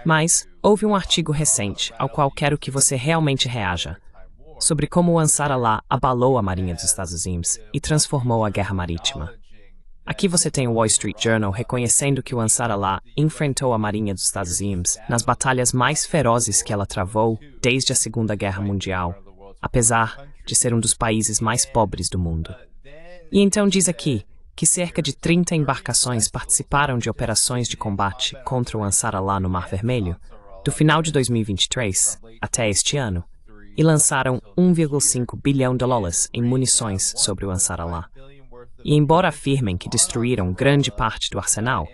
Mas houve um artigo recente ao qual quero que você realmente reaja, sobre como o Ansar Allah abalou a Marinha dos Estados Unidos e transformou a guerra marítima. Aqui você tem o Wall Street Journal reconhecendo que o Ansar Allah enfrentou a Marinha dos Estados Unidos nas batalhas mais ferozes que ela travou desde a Segunda Guerra Mundial, apesar de ser um dos países mais pobres do mundo. E então diz aqui que cerca de 30 embarcações participaram de operações de combate contra o Ansar Allah no Mar Vermelho, do final de 2023 até este ano, e lançaram 1,5 bilhão de dólares em munições sobre o Ansar Allah. E embora afirmem que destruíram grande parte do arsenal,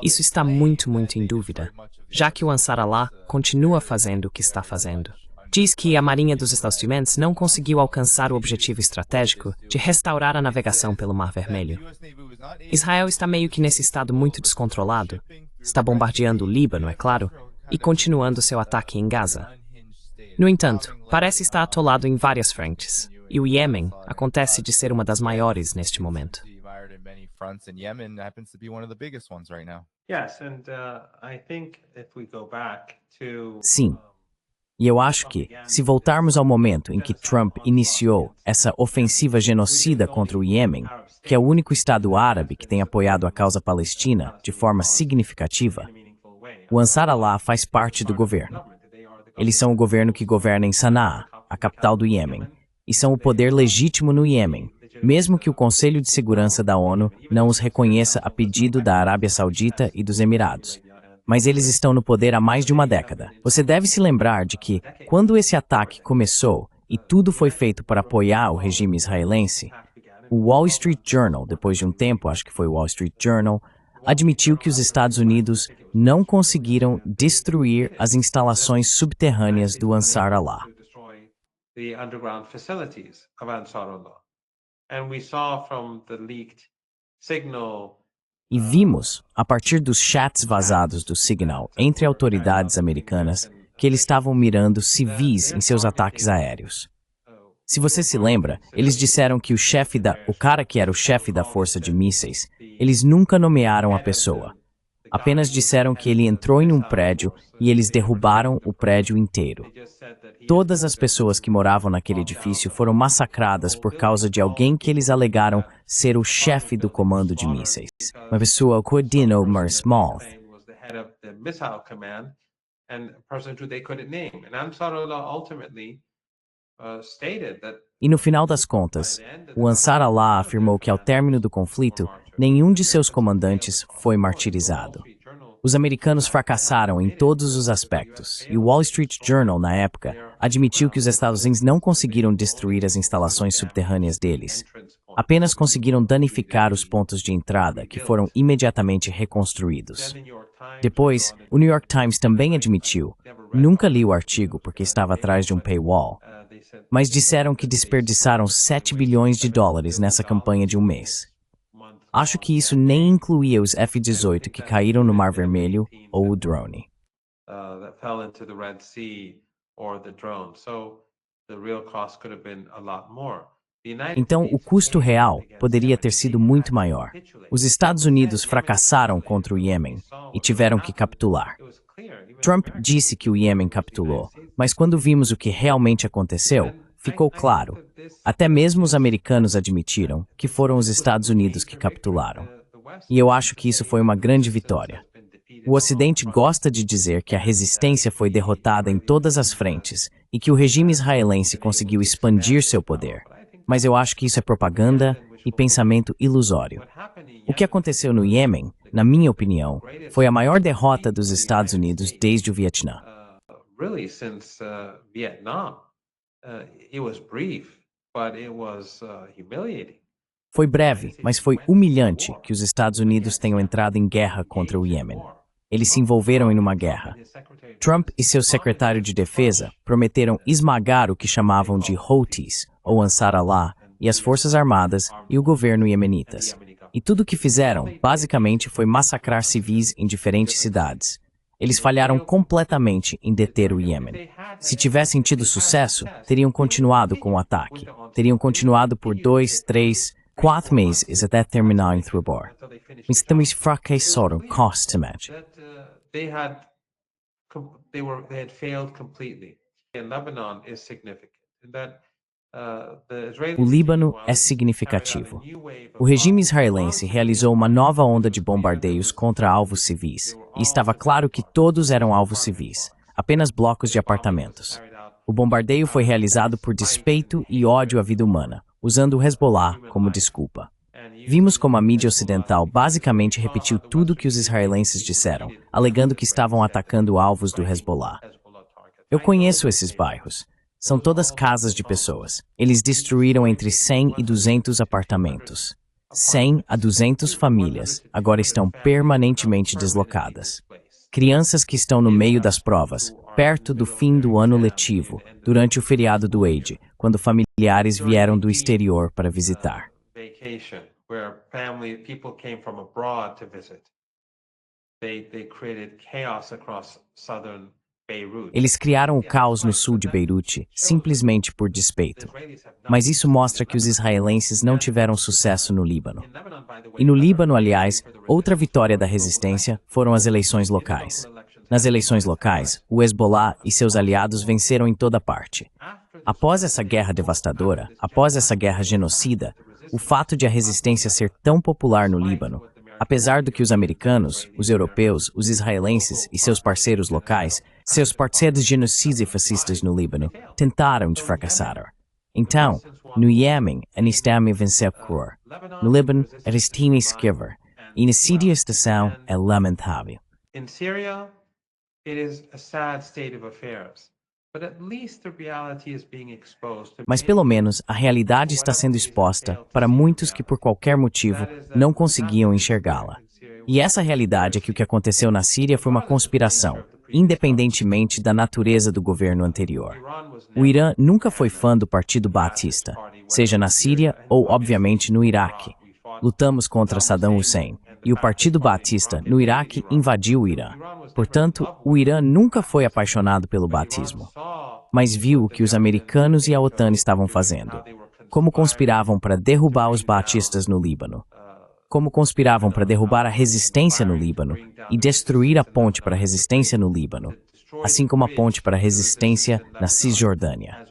isso está muito em dúvida, já que o Ansar Allah continua fazendo o que está fazendo. Diz que a Marinha dos Estados Unidos não conseguiu alcançar o objetivo estratégico de restaurar a navegação pelo Mar Vermelho. Israel está meio que nesse estado muito descontrolado, está bombardeando o Líbano, é claro, e continuando seu ataque em Gaza. No entanto, parece estar atolado em várias frentes, e o Iêmen acontece de ser uma das maiores neste momento. Sim. E eu acho que, se voltarmos ao momento em que Trump iniciou essa ofensiva genocida contra o Iêmen, que é o único Estado árabe que tem apoiado a causa palestina de forma significativa, o Ansar Allah faz parte do governo. Eles são o governo que governa em Sanaa, a capital do Iêmen, e são o poder legítimo no Iêmen, mesmo que o Conselho de Segurança da ONU não os reconheça a pedido da Arábia Saudita e dos Emirados. Mas eles estão no poder há mais de uma década. Você deve se lembrar de que, quando esse ataque começou e tudo foi feito para apoiar o regime israelense, o Wall Street Journal, depois de um tempo, acho que foi o Wall Street Journal, admitiu que os Estados Unidos não conseguiram destruir as instalações subterrâneas do Ansar Allah. E vimos, a partir dos chats vazados do Signal entre autoridades americanas, que eles estavam mirando civis em seus ataques aéreos. Se você se lembra, eles disseram que o cara que era o chefe da força de mísseis, eles nunca nomearam a pessoa. Apenas disseram que ele entrou em um prédio e eles derrubaram o prédio inteiro. Todas as pessoas que moravam naquele edifício foram massacradas por causa de alguém que eles alegaram ser o chefe do comando de mísseis. Uma pessoa Cordino Mersmouth. E no final das contas, o Ansar Allah afirmou que ao término do conflito, nenhum de seus comandantes foi martirizado. Os americanos fracassaram em todos os aspectos, e o Wall Street Journal, na época, admitiu que os Estados Unidos não conseguiram destruir as instalações subterrâneas deles. Apenas conseguiram danificar os pontos de entrada, que foram imediatamente reconstruídos. Depois, o New York Times também admitiu, nunca li o artigo porque estava atrás de um paywall, mas disseram que desperdiçaram 7 bilhões de dólares nessa campanha de um mês. Acho que isso nem incluía os F-18 que caíram no Mar Vermelho ou o drone. Então, o custo real poderia ter sido muito maior. Os Estados Unidos fracassaram contra o Iêmen e tiveram que capitular. Trump disse que o Iêmen capitulou, mas quando vimos o que realmente aconteceu, ficou claro. Até mesmo os americanos admitiram que foram os Estados Unidos que capitularam. E eu acho que isso foi uma grande vitória. O Ocidente gosta de dizer que a resistência foi derrotada em todas as frentes e que o regime israelense conseguiu expandir seu poder. Mas eu acho que isso é propaganda e pensamento ilusório. O que aconteceu no Iêmen, na minha opinião, foi a maior derrota dos Estados Unidos desde o Vietnã. Foi breve, mas foi humilhante que os Estados Unidos tenham entrado em guerra contra o Iêmen. Eles se envolveram em uma guerra. Trump e seu secretário de defesa prometeram esmagar o que chamavam de Houthis, ou Ansar Allah, e as forças armadas e o governo iemenitas. E tudo o que fizeram, basicamente, foi massacrar civis em diferentes cidades. Eles falharam completamente em deter o Iêmen. Se tivessem tido sucesso, teriam continuado com o ataque. Teriam continuado por 2, 3, 4 meses até terminar em Trubor. Estamos fracassados constantemente. They had failed completely. In Lebanon is significant in that O Líbano é significativo. O regime israelense realizou uma nova onda de bombardeios contra alvos civis, e estava claro que todos eram alvos civis, apenas blocos de apartamentos. O bombardeio foi realizado por despeito e ódio à vida humana, usando o Hezbollah como desculpa. Vimos como a mídia ocidental basicamente repetiu tudo que os israelenses disseram, alegando que estavam atacando alvos do Hezbollah. Eu conheço esses bairros. São todas casas de pessoas. Eles destruíram entre 100 e 200 apartamentos. 100 a 200 famílias agora estão permanentemente deslocadas. Crianças que estão no meio das provas, perto do fim do ano letivo, durante o feriado do Eid, quando familiares vieram do exterior para visitar. Eles criaram o caos no sul de Beirute, simplesmente por despeito. Mas isso mostra que os israelenses não tiveram sucesso no Líbano. E no Líbano, aliás, outra vitória da resistência foram as eleições locais. Nas eleições locais, o Hezbollah e seus aliados venceram em toda parte. Após essa guerra devastadora, após essa guerra genocida, o fato de a resistência ser tão popular no Líbano, apesar do que os americanos, os europeus, os israelenses e seus parceiros locais, seus parceiros genocidas e fascistas no Líbano, tentaram de fracassar. Então, no Iêmen, eles também venceram. No Líbano, eles tinham esquivar. E na Síria, a situação é lamentável. In Syria, it is a sad state of affairs. But at least the reality is being exposed to Mas pelo menos a realidade está sendo exposta para muitos que por qualquer motivo não conseguiam enxergá-la. E essa realidade é que o que aconteceu na Síria foi uma conspiração, independentemente da natureza do governo anterior. O Irã nunca foi fã do Partido Baatista, seja na Síria ou, obviamente, no Iraque. Lutamos contra Saddam Hussein, e o Partido Baatista no Iraque invadiu o Irã. Portanto, o Irã nunca foi apaixonado pelo baatismo, mas viu o que os americanos e a OTAN estavam fazendo, como conspiravam para derrubar os baatistas no Líbano, como conspiravam para derrubar a resistência no Líbano e destruir a ponte para a resistência no Líbano, assim como a ponte para a resistência na Cisjordânia.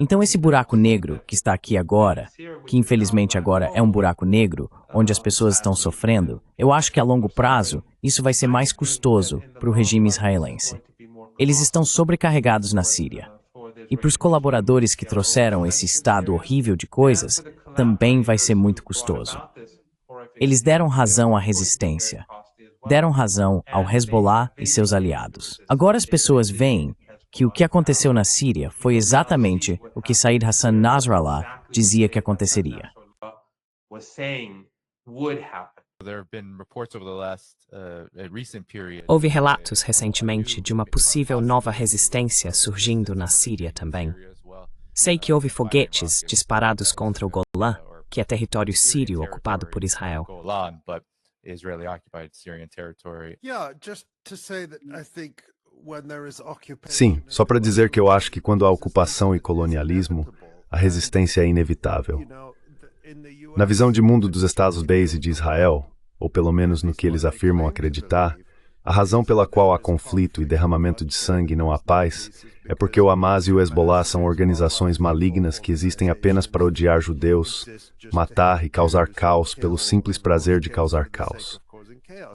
Então esse buraco negro que está aqui agora, que infelizmente agora é um buraco negro, onde as pessoas estão sofrendo, eu acho que a longo prazo isso vai ser mais custoso para o regime israelense. Eles estão sobrecarregados na Síria. E para os colaboradores que trouxeram esse estado horrível de coisas, também vai ser muito custoso. Eles deram razão à resistência. Deram razão ao Hezbollah e seus aliados. Agora as pessoas veem que o que aconteceu na Síria foi exatamente o que Said Hassan Nasrallah dizia que aconteceria. Houve relatos recentemente de uma possível nova resistência surgindo na Síria também. Sei que houve foguetes disparados contra o Golã, que é território sírio ocupado por Israel. Sim, só para dizer que eu acho que quando há ocupação e colonialismo, a resistência é inevitável. Na visão de mundo dos Estados Base e de Israel, ou pelo menos no que eles afirmam acreditar, a razão pela qual há conflito e derramamento de sangue e não há paz é porque o Hamas e o Hezbollah são organizações malignas que existem apenas para odiar judeus, matar e causar caos pelo simples prazer de causar caos.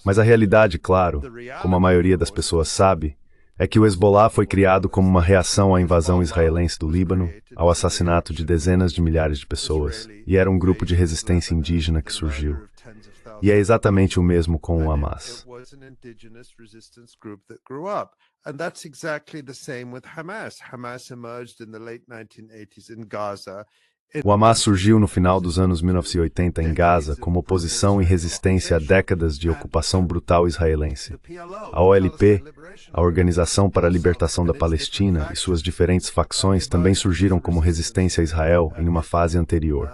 Mas a realidade, claro, como a maioria das pessoas sabe, é que o Hezbollah foi criado como uma reação à invasão israelense do Líbano, ao assassinato de dezenas de milhares de pessoas, e era um grupo de resistência indígena que surgiu. E é exatamente o mesmo com o Hamas. And that's exactly the same with Hamas. Hamas emerged in the late 1980s in Gaza O Hamas surgiu no final dos anos 1980 em Gaza como oposição e resistência a décadas de ocupação brutal israelense. A OLP, a Organização para a Libertação da Palestina, e suas diferentes facções também surgiram como resistência a Israel em uma fase anterior.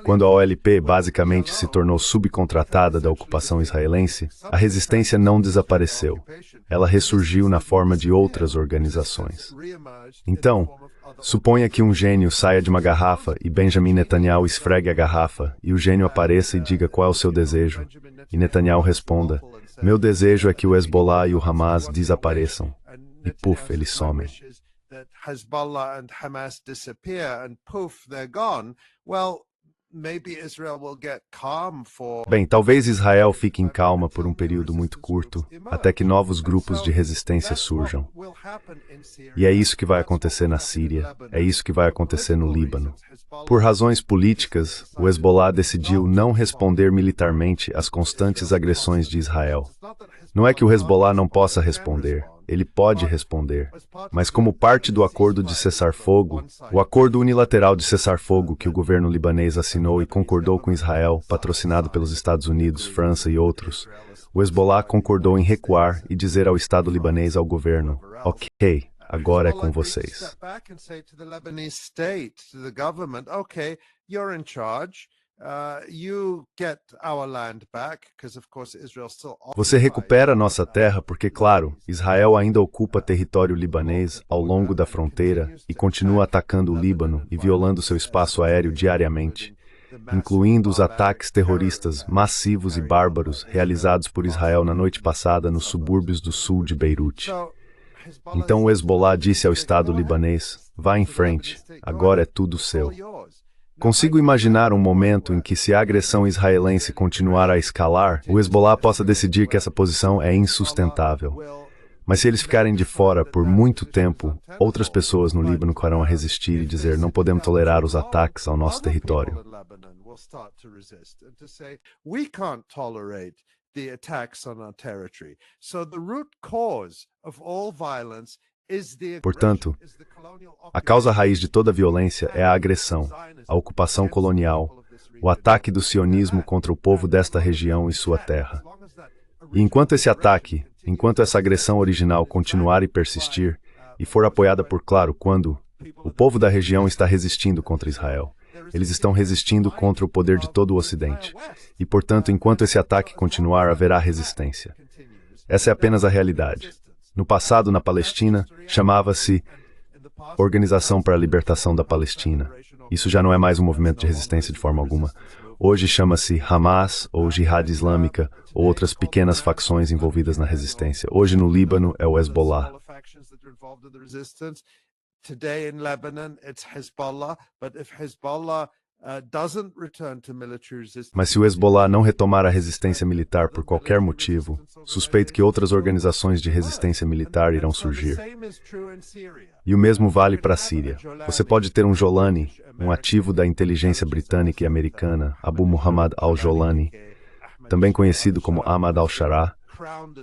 Quando a OLP basicamente se tornou subcontratada da ocupação israelense, a resistência não desapareceu. Ela ressurgiu na forma de outras organizações. Então, suponha que um gênio saia de uma garrafa e Benjamin Netanyahu esfregue a garrafa e o gênio apareça e diga qual é o seu desejo. E Netanyahu responda: meu desejo é que o Hezbollah e o Hamas desapareçam. E puf, eles somem. Bem, talvez Israel fique em calma por um período muito curto, até que novos grupos de resistência surjam. E é isso que vai acontecer na Síria, é isso que vai acontecer no Líbano. Por razões políticas, o Hezbollah decidiu não responder militarmente às constantes agressões de Israel. Não é que o Hezbollah não possa responder. Ele pode responder, mas como parte do acordo de cessar-fogo, o acordo unilateral de cessar-fogo que o governo libanês assinou e concordou com Israel, patrocinado pelos Estados Unidos, França e outros, o Hezbollah concordou em recuar e dizer ao Estado libanês ao governo: ok, agora é com vocês. Você recupera nossa terra porque, claro, Israel ainda ocupa território libanês ao longo da fronteira e continua atacando o Líbano e violando seu espaço aéreo diariamente, incluindo os ataques terroristas massivos e bárbaros realizados por Israel na noite passada nos subúrbios do sul de Beirute. Então o Hezbollah disse ao Estado libanês: vá em frente, agora é tudo seu. Consigo imaginar um momento em que, se a agressão israelense continuar a escalar, o Hezbollah possa decidir que essa posição é insustentável. Mas se eles ficarem de fora por muito tempo, outras pessoas no Líbano farão a resistir e dizer: não podemos tolerar os ataques ao nosso território. Portanto, a causa raiz de toda violência é a agressão, a ocupação colonial, o ataque do sionismo contra o povo desta região e sua terra. E enquanto esse ataque, enquanto essa agressão original continuar e persistir, e for apoiada por, claro, quando o povo da região está resistindo contra Israel, eles estão resistindo contra o poder de todo o Ocidente. E, portanto, enquanto esse ataque continuar, haverá resistência. Essa é apenas a realidade. No passado, na Palestina, chamava-se Organização para a Libertação da Palestina. Isso já não é mais um movimento de resistência de forma alguma. Hoje chama-se Hamas ou Jihad Islâmica ou outras pequenas facções envolvidas na resistência. Hoje no Líbano é o Hezbollah. Today in Lebanon, it's Hezbollah, but if Hezbollah doesn't return to military resistance... Mas se o Hezbollah não retomar a resistência militar por qualquer motivo, suspeito que outras organizações de resistência militar irão surgir. E o mesmo vale para a Síria. Você pode ter um Jolani, um ativo da inteligência britânica e americana, Abu Muhammad al-Jolani, também conhecido como Ahmad al-Shara,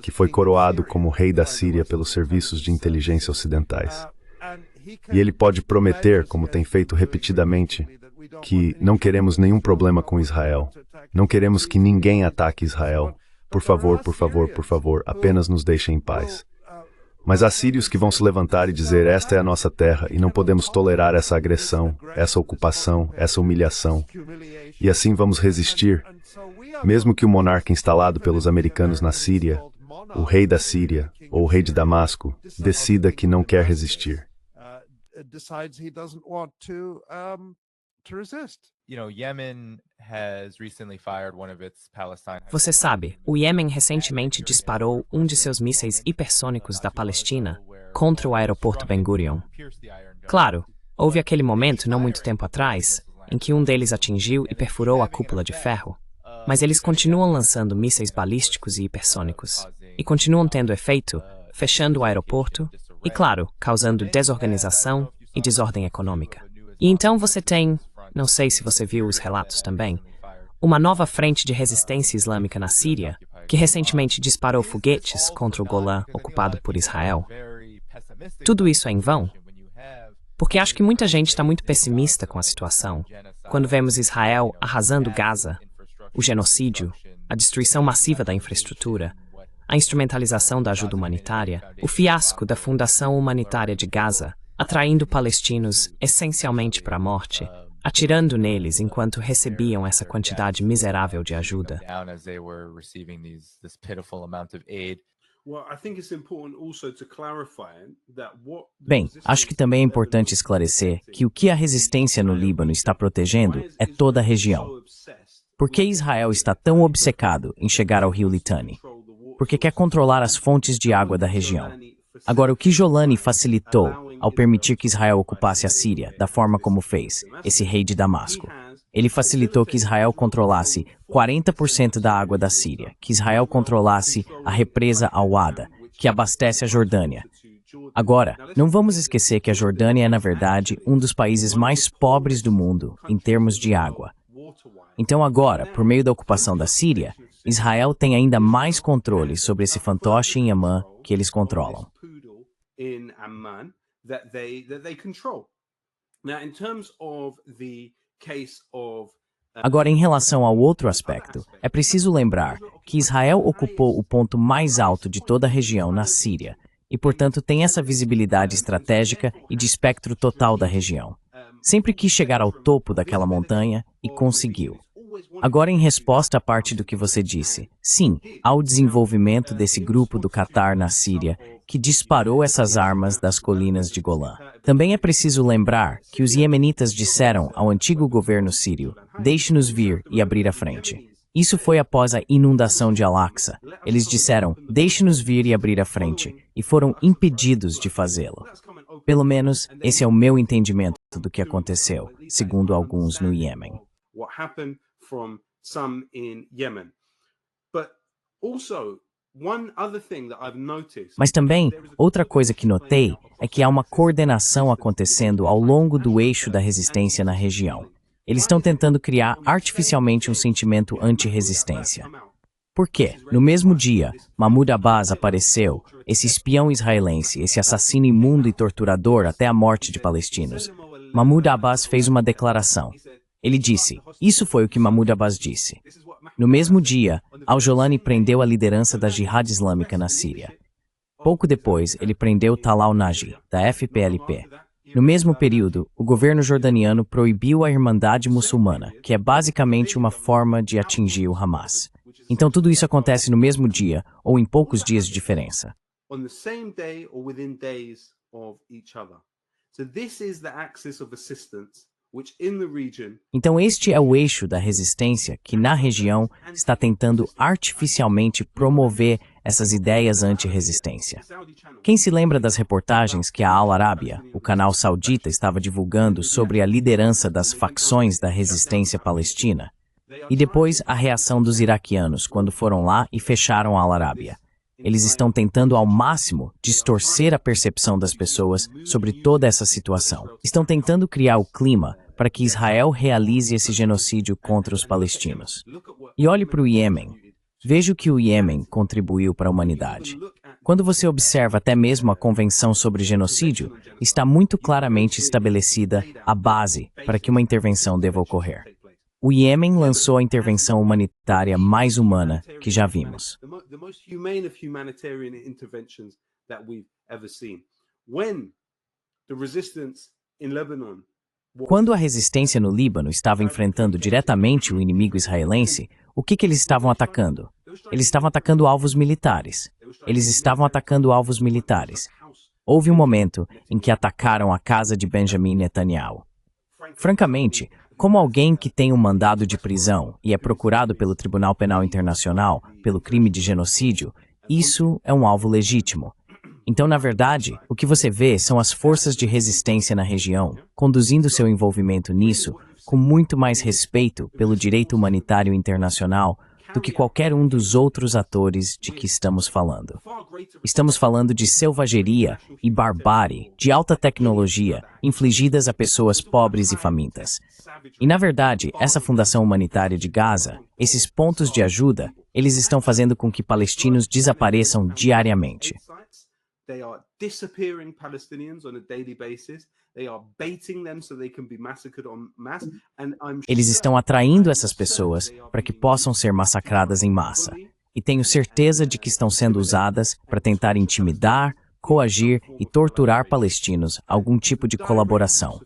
que foi coroado como rei da Síria pelos serviços de inteligência ocidentais. E ele pode prometer, como tem feito repetidamente, que não queremos nenhum problema com Israel. Não queremos que ninguém ataque Israel. Por favor, por favor, por favor, apenas nos deixem em paz. Mas há sírios que vão se levantar e dizer: esta é a nossa terra e não podemos tolerar essa agressão, essa ocupação, essa humilhação. E assim vamos resistir, mesmo que o monarca instalado pelos americanos na Síria, o rei da Síria ou o rei de Damasco, decida que não quer resistir. Decides he doesn't want to resist. Você sabe, o Iêmen recentemente disparou um de seus mísseis hipersônicos da Palestina contra o aeroporto Ben Gurion. Claro, houve aquele momento não muito tempo atrás em que um deles atingiu e perfurou a cúpula de ferro, mas eles continuam lançando mísseis balísticos e hipersônicos e continuam tendo efeito, fechando o aeroporto e, claro, causando desorganização e desordem econômica. E então você tem, não sei se você viu os relatos também, uma nova frente de resistência islâmica na Síria, que recentemente disparou foguetes contra o Golã ocupado por Israel. Tudo isso é em vão? Porque acho que muita gente está muito pessimista com a situação. Quando vemos Israel arrasando Gaza, o genocídio, a destruição massiva da infraestrutura, a instrumentalização da ajuda humanitária, o fiasco da Fundação Humanitária de Gaza, atraindo palestinos essencialmente para a morte, atirando neles enquanto recebiam essa quantidade miserável de ajuda. Bem, acho que também é importante esclarecer que o que a resistência no Líbano está protegendo é toda a região. Por que Israel está tão obcecado em chegar ao rio Litani? Porque quer controlar as fontes de água da região. Agora, o que Jolani facilitou ao permitir que Israel ocupasse a Síria da forma como fez, esse rei de Damasco? Ele facilitou que Israel controlasse 40% da água da Síria, que Israel controlasse a represa Al-Wada, que abastece a Jordânia. Agora, não vamos esquecer que a Jordânia é, na verdade, um dos países mais pobres do mundo em termos de água. Então agora, por meio da ocupação da Síria, Israel tem ainda mais controle sobre esse fantoche em Amman que eles controlam. Agora, em relação ao outro aspecto, é preciso lembrar que Israel ocupou o ponto mais alto de toda a região na Síria e, portanto, tem essa visibilidade estratégica e de espectro total da região. Sempre quis chegar ao topo daquela montanha e conseguiu. Agora, em resposta à parte do que você disse, sim, há o desenvolvimento desse grupo do Qatar na Síria, que disparou essas armas das colinas de Golã. Também é preciso lembrar que os iemenitas disseram ao antigo governo sírio, deixe-nos vir e abrir a frente. Isso foi após a inundação de Al-Aqsa. Eles disseram, deixe-nos vir e abrir a frente, e foram impedidos de fazê-lo. Pelo menos, esse é o meu entendimento do que aconteceu, segundo alguns no Iêmen. Mas também, outra coisa que notei é que há uma coordenação acontecendo ao longo do eixo da resistência na região. Eles estão tentando criar artificialmente um sentimento anti-resistência. Por quê? No mesmo dia, Mahmoud Abbas apareceu, esse espião israelense, esse assassino imundo e torturador até a morte de palestinos. Mahmoud Abbas fez uma declaração. Ele disse, isso foi o que Mahmoud Abbas disse. No mesmo dia, Al-Jolani prendeu a liderança da Jihad Islâmica na Síria. Pouco depois, ele prendeu Talal Naji, da FPLP. No mesmo período, o governo jordaniano proibiu a Irmandade Muçulmana, que é basicamente uma forma de atingir o Hamas. Então tudo isso acontece no mesmo dia, ou em poucos dias de diferença. Então este é o eixo da resistência que, na região, está tentando artificialmente promover essas ideias anti-resistência. Quem se lembra das reportagens que a Al Arabiya, o canal saudita, estava divulgando sobre a liderança das facções da resistência palestina? E depois a reação dos iraquianos quando foram lá e fecharam a Al Arabiya. Eles estão tentando ao máximo distorcer a percepção das pessoas sobre toda essa situação. Estão tentando criar o clima para que Israel realize esse genocídio contra os palestinos. E olhe para o Iêmen. Veja o que o Iêmen contribuiu para a humanidade. Quando você observa até mesmo a Convenção sobre Genocídio, está muito claramente estabelecida a base para que uma intervenção deva ocorrer. O Iêmen lançou a intervenção humanitária mais humana que já vimos. Quando a resistência no Líbano estava enfrentando diretamente o inimigo israelense, o que eles estavam atacando? Eles estavam atacando alvos militares. Houve um momento em que atacaram a casa de Benjamin Netanyahu. Francamente, como alguém que tem um mandado de prisão e é procurado pelo Tribunal Penal Internacional pelo crime de genocídio, isso é um alvo legítimo. Então, na verdade, o que você vê são as forças de resistência na região, conduzindo seu envolvimento nisso com muito mais respeito pelo direito humanitário internacional do que qualquer um dos outros atores de que estamos falando. Estamos falando de selvageria e barbárie, de alta tecnologia, infligidas a pessoas pobres e famintas. E, na verdade, essa Fundação Humanitária de Gaza, esses pontos de ajuda, eles estão fazendo com que palestinos desapareçam diariamente. They are disappearing Palestinians on a daily basis. They are baiting them so they can be massacred en masse. And I'm Eles estão atraindo essas pessoas para que possam ser massacradas em massa. E tenho certeza de que estão sendo usadas para tentar intimidar, coagir e torturar palestinos a algum tipo de colaboração.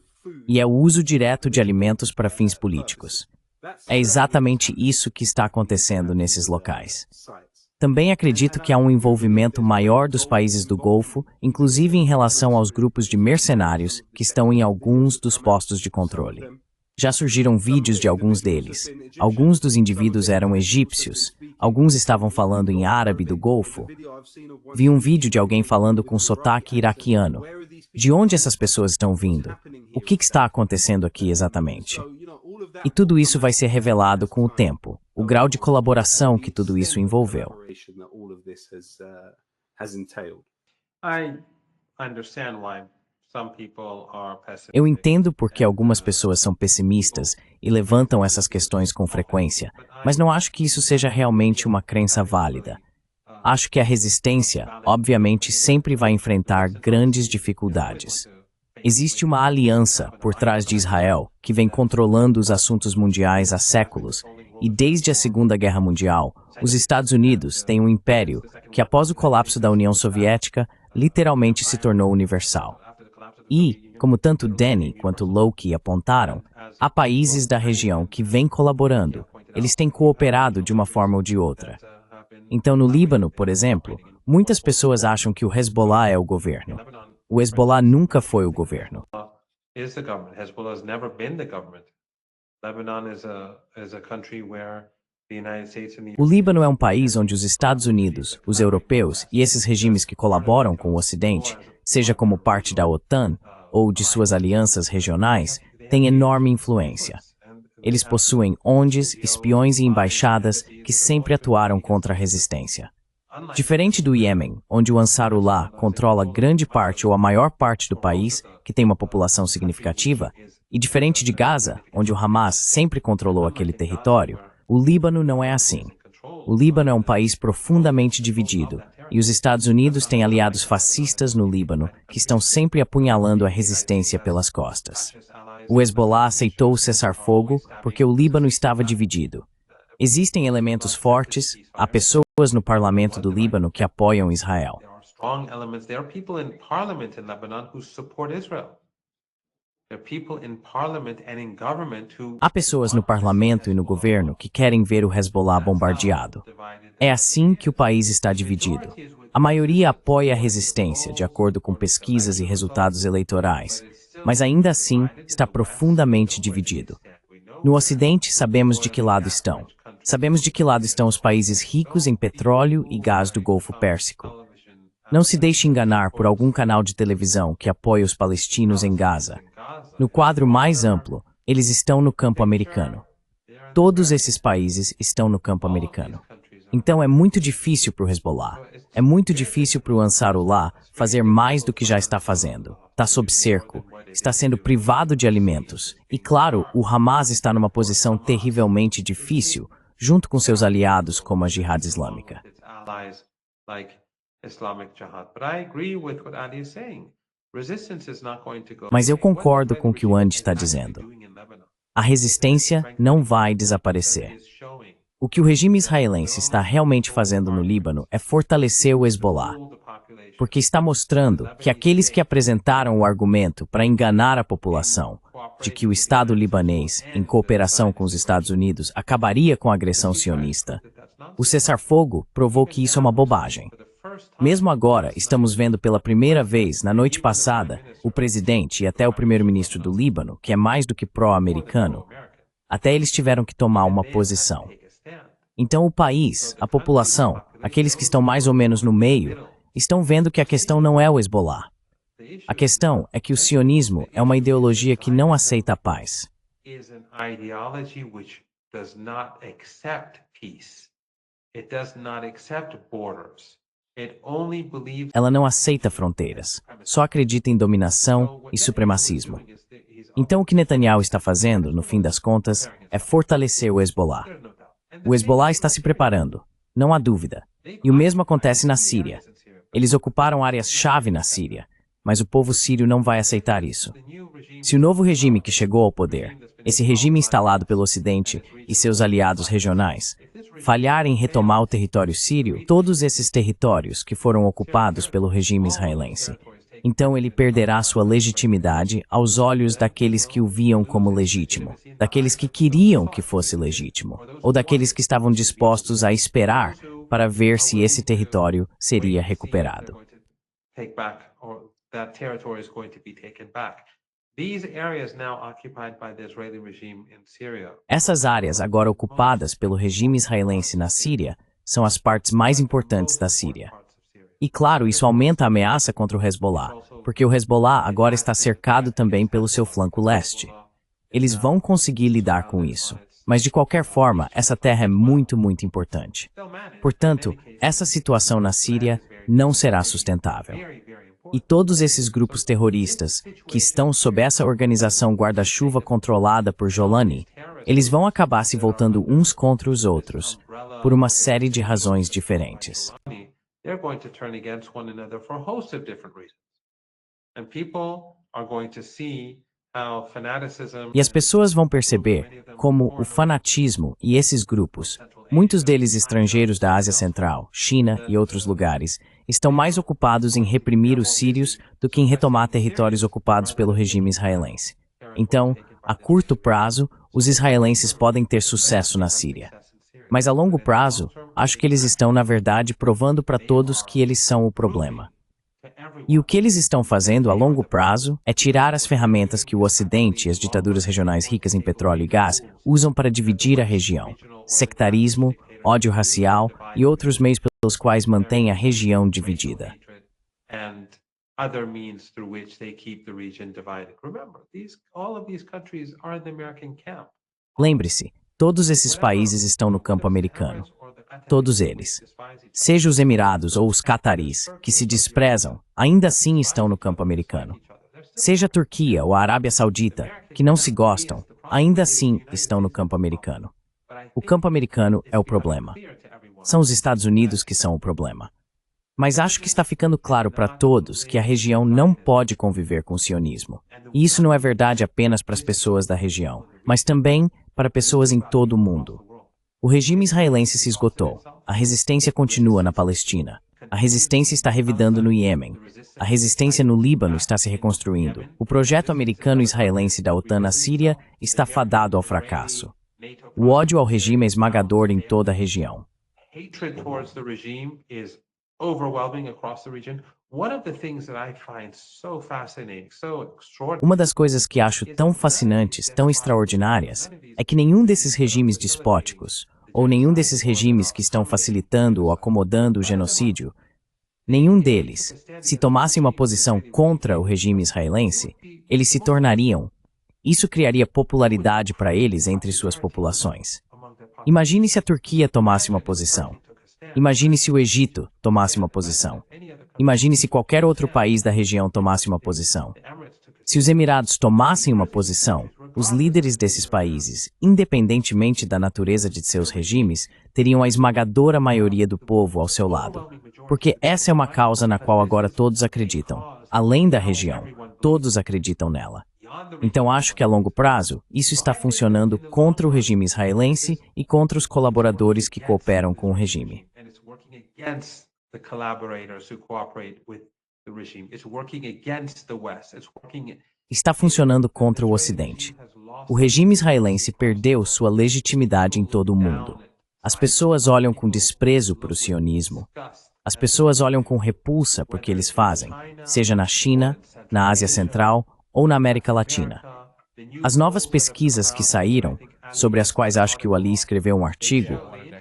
E é o uso direto de alimentos para fins políticos. É exatamente isso que está acontecendo nesses locais. Também acredito que há um envolvimento maior dos países do Golfo, inclusive em relação aos grupos de mercenários que estão em alguns dos postos de controle. Já surgiram vídeos de alguns deles. Alguns dos indivíduos eram egípcios, alguns estavam falando em árabe do Golfo. Vi um vídeo de alguém falando com sotaque iraquiano. De onde essas pessoas estão vindo? O que está acontecendo aqui exatamente? E tudo isso vai ser revelado com o tempo, o grau de colaboração que tudo isso envolveu. I understand why some people are pessimistic. Eu entendo por que algumas pessoas são pessimistas e levantam essas questões com frequência, mas não acho que isso seja realmente uma crença válida. Acho que a resistência, obviamente, sempre vai enfrentar grandes dificuldades. Existe uma aliança por trás de Israel que vem controlando os assuntos mundiais há séculos, e desde a Segunda Guerra Mundial, os Estados Unidos têm um império que, após o colapso da União Soviética, literalmente se tornou universal. E, como tanto Danny quanto Loki apontaram, há países da região que vêm colaborando. Eles têm cooperado de uma forma ou de outra. Então, no Líbano, por exemplo, muitas pessoas acham que o Hezbollah é o governo. O Hezbollah nunca foi o governo. Is the government. Hezbollah has never been the government. Lebanon is a country where the United States and the O Líbano é um país onde os Estados Unidos, os europeus e esses regimes que colaboram com o Ocidente, seja como parte da OTAN ou de suas alianças regionais, têm enorme influência. Eles possuem ONGs, espiões e embaixadas que sempre atuaram contra a resistência. Diferente do Iêmen, onde o Ansarullah controla grande parte ou a maior parte do país, que tem uma população significativa, e diferente de Gaza, onde o Hamas sempre controlou aquele território, o Líbano não é assim. O Líbano é um país profundamente dividido, e os Estados Unidos têm aliados fascistas no Líbano que estão sempre apunhalando a resistência pelas costas. O Hezbollah aceitou o cessar-fogo porque o Líbano estava dividido. Existem elementos fortes, há pessoas no parlamento do Líbano que apoiam Israel. There are strong elements. There are people in parliament in Lebanon who support Israel. There are people in parliament and in government who Há pessoas no parlamento e no governo que querem ver o Hezbollah bombardeado. É assim que o país está dividido. A maioria apoia a resistência, de acordo com pesquisas e resultados eleitorais, mas ainda assim está profundamente dividido. No Ocidente, sabemos de que lado estão. Sabemos de que lado estão os países ricos em petróleo e gás do Golfo Pérsico. Não se deixe enganar por algum canal de televisão que apoia os palestinos em Gaza. No quadro mais amplo, eles estão no campo americano. Todos esses países estão no campo americano. Então é muito difícil para o Hezbollah. É muito difícil para o Ansarullah fazer mais do que já está fazendo. Está sob cerco. Está sendo privado de alimentos. E claro, o Hamas está numa posição terrivelmente difícil, junto com seus aliados como a Jihad Islâmica. Mas eu concordo com o que o Andy está dizendo. A resistência não vai desaparecer. O que o regime israelense está realmente fazendo no Líbano é fortalecer o Hezbollah, porque está mostrando que aqueles que apresentaram o argumento para enganar a população de que o Estado libanês, em cooperação com os Estados Unidos, acabaria com a agressão sionista, o cessar-fogo provou que isso é uma bobagem. Mesmo agora, estamos vendo pela primeira vez, na noite passada, o presidente e até o primeiro-ministro do Líbano, que é mais do que pró-americano, até eles tiveram que tomar uma posição. Então o país, a população, aqueles que estão mais ou menos no meio, estão vendo que a questão não é o Hezbollah. A questão é que o sionismo é uma ideologia que não aceita a paz. Ela não aceita fronteiras, só acredita em dominação e supremacismo. Então o que Netanyahu está fazendo, no fim das contas, é fortalecer o Hezbollah. O Hezbollah está se preparando, não há dúvida. E o mesmo acontece na Síria. Eles ocuparam áreas-chave na Síria, mas o povo sírio não vai aceitar isso. Se o novo regime que chegou ao poder, esse regime instalado pelo Ocidente e seus aliados regionais, falhar em retomar o território sírio, todos esses territórios que foram ocupados pelo regime israelense, então ele perderá sua legitimidade aos olhos daqueles que o viam como legítimo, daqueles que queriam que fosse legítimo, ou daqueles que estavam dispostos a esperar para ver se esse território seria recuperado. Essas áreas agora ocupadas pelo regime israelense na Síria são as partes mais importantes da Síria. E claro, isso aumenta a ameaça contra o Hezbollah, porque o Hezbollah agora está cercado também pelo seu flanco leste. Eles vão conseguir lidar com isso, mas de qualquer forma, essa terra é muito, muito importante. Portanto, essa situação na Síria não será sustentável. E todos esses grupos terroristas, que estão sob essa organização guarda-chuva controlada por Jolani, eles vão acabar se voltando uns contra os outros, por uma série de razões diferentes. They're going to turn against one another for a host of different reasons. And people are going to see how fanaticism. E as pessoas vão perceber como o fanatismo e esses grupos, muitos deles estrangeiros da Ásia Central, China e outros lugares, estão mais ocupados em reprimir os sírios do que em retomar territórios ocupados pelo regime israelense. Então, a curto prazo, os israelenses podem ter sucesso na Síria. Mas a longo prazo, acho que eles estão, na verdade, provando para todos que eles são o problema. E o que eles estão fazendo a longo prazo é tirar as ferramentas que o Ocidente e as ditaduras regionais ricas em petróleo e gás usam para dividir a região: sectarismo, ódio racial e outros meios pelos quais mantêm a região dividida. Lembre-se, todos esses países estão no campo americano. Todos eles. Seja os Emirados ou os Cataris, que se desprezam, ainda assim estão no campo americano. Seja a Turquia ou a Arábia Saudita, que não se gostam, ainda assim estão no campo americano. O campo americano é o problema. São os Estados Unidos que são o problema. Mas acho que está ficando claro para todos que a região não pode conviver com o sionismo. E isso não é verdade apenas para as pessoas da região, mas também para pessoas em todo o mundo. O regime israelense se esgotou. A resistência continua na Palestina. A resistência está revidando no Iêmen. A resistência no Líbano está se reconstruindo. O projeto americano-israelense da OTAN na Síria está fadado ao fracasso. O ódio ao regime é esmagador em toda a região. Uma das coisas que acho tão fascinantes, tão extraordinárias, é que nenhum desses regimes despóticos, ou nenhum desses regimes que estão facilitando ou acomodando o genocídio, nenhum deles, se tomassem uma posição contra o regime israelense, eles se tornariam. Isso criaria popularidade para eles entre suas populações. Imagine se a Turquia tomasse uma posição. Imagine se o Egito tomasse uma posição. Imagine se qualquer outro país da região tomasse uma posição. Se os Emirados tomassem uma posição, os líderes desses países, independentemente da natureza de seus regimes, teriam a esmagadora maioria do povo ao seu lado. Porque essa é uma causa na qual agora todos acreditam. Além da região, todos acreditam nela. Então acho que a longo prazo, isso está funcionando contra o regime israelense e contra os colaboradores que cooperam com o regime. Está funcionando contra o Ocidente. O regime israelense perdeu sua legitimidade em todo o mundo. As pessoas olham com desprezo para o sionismo. As pessoas olham com repulsa porque eles fazem, seja na China, na Ásia Central ou na América Latina. As novas pesquisas que saíram, sobre as quais acho que o Ali escreveu um artigo,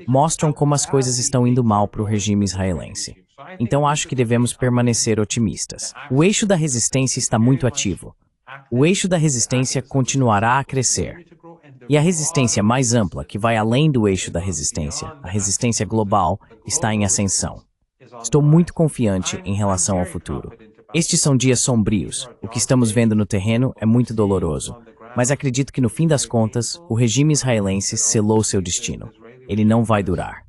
mostram como as coisas estão indo mal para o regime israelense. Então acho que devemos permanecer otimistas. O eixo da resistência está muito ativo. O eixo da resistência continuará a crescer. E a resistência mais ampla, que vai além do eixo da resistência, a resistência global, está em ascensão. Estou muito confiante em relação ao futuro. Estes são dias sombrios. O que estamos vendo no terreno é muito doloroso. Mas acredito que no fim das contas, o regime israelense selou seu destino. Ele não vai durar.